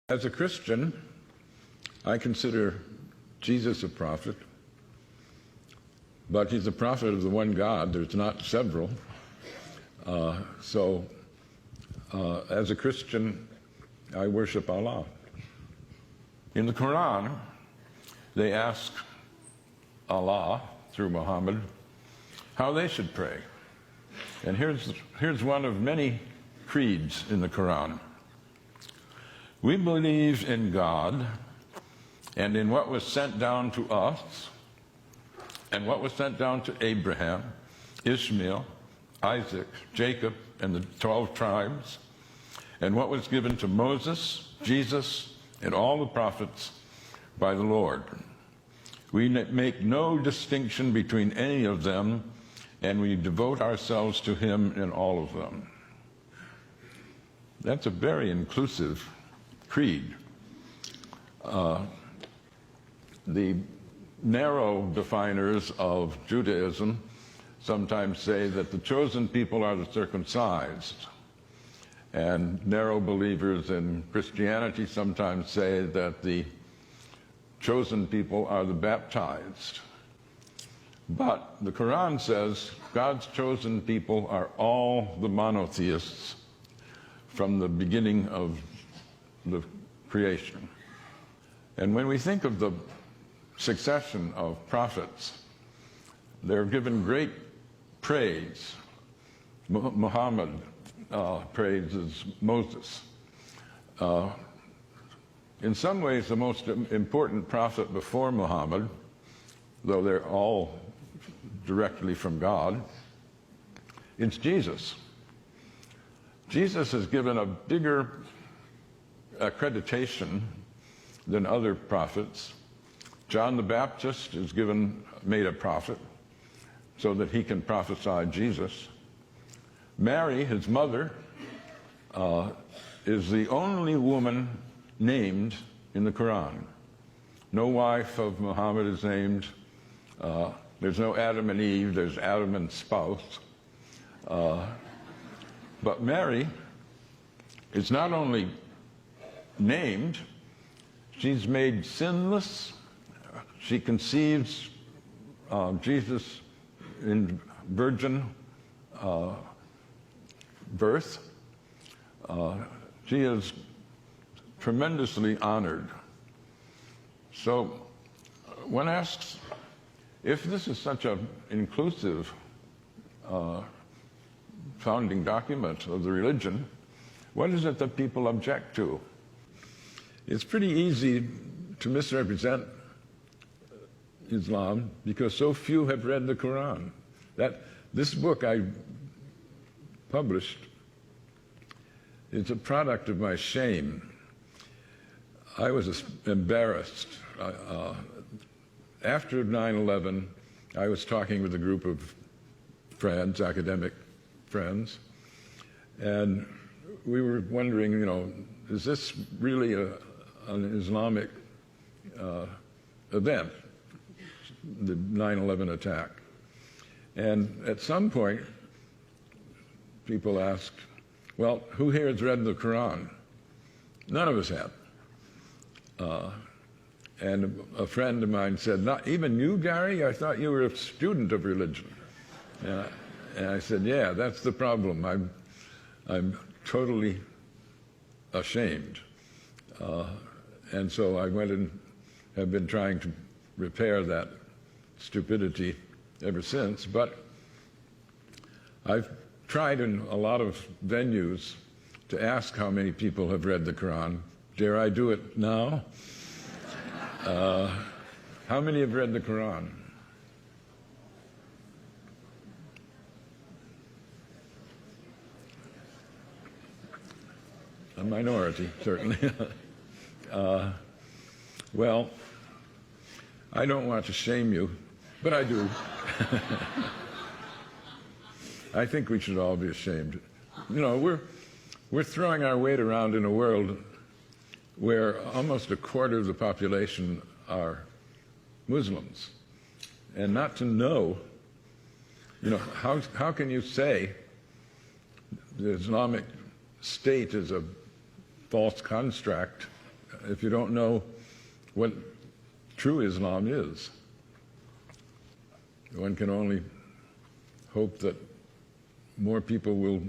As a Christian, I consider Jesus a prophet, but he's a prophet of the one God. There's not several. As a Christian, I worship Allah. In the Quran, they ask Allah, through Muhammad, how they should pray. And here's one of many creeds in the Quran. We believe in God and in what was sent down to us and what was sent down to Abraham, Ishmael, Isaac, Jacob, and the 12 tribes, and what was given to Moses, Jesus, and all the prophets by the Lord. We make no distinction between any of them, and we devote ourselves to him in all of them. That's a very inclusive creed. The narrow definers of Judaism sometimes say that the chosen people are the circumcised, and narrow believers in Christianity sometimes say that the chosen people are the baptized. But the Quran says God's chosen people are all the monotheists from the beginning of the creation. And when we think of the succession of prophets, they're given great praise. Muhammad praises Moses. In some ways, the most important prophet before Muhammad, though they're all directly from God, it's Jesus. Jesus is given a bigger accreditation than other prophets. John the Baptist is made a prophet so that he can prophesy Jesus. Mary, his mother, is the only woman named in the Quran. No wife of Muhammad is named. There's no Adam and Eve, there's Adam and spouse. But Mary is not only named, she's made sinless. She conceives Jesus in virgin birth. She is tremendously honored. So one asks, if this is such an inclusive founding document of the religion, what is it that people object to? It's pretty easy to misrepresent Islam because so few have read the Quran. This book I published is a product of my shame. I was embarrassed. After 9/11, I was talking with a group of friends, academic friends, and we were wondering, is this really an Islamic event, the 9/11 attack? And at some point, people asked, well, who here has read the Quran? None of us have. And a friend of mine said, not even you, Gary? I thought you were a student of religion. And I said, yeah, that's the problem. I'm totally ashamed. And so I went and have been trying to repair that stupidity ever since. But I've tried in a lot of venues to ask how many people have read the Quran. Dare I do it now? How many have read the Quran? A minority, certainly. Well, I don't want to shame you, but I do. I think we should all be ashamed. We're throwing our weight around in a world where almost a quarter of the population are Muslims. And not to know, how can you say the Islamic State is a false construct if you don't know what true Islam is. One can only hope that more people will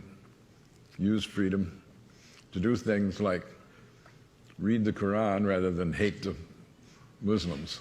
use freedom to do things like read the Quran rather than hate the Muslims.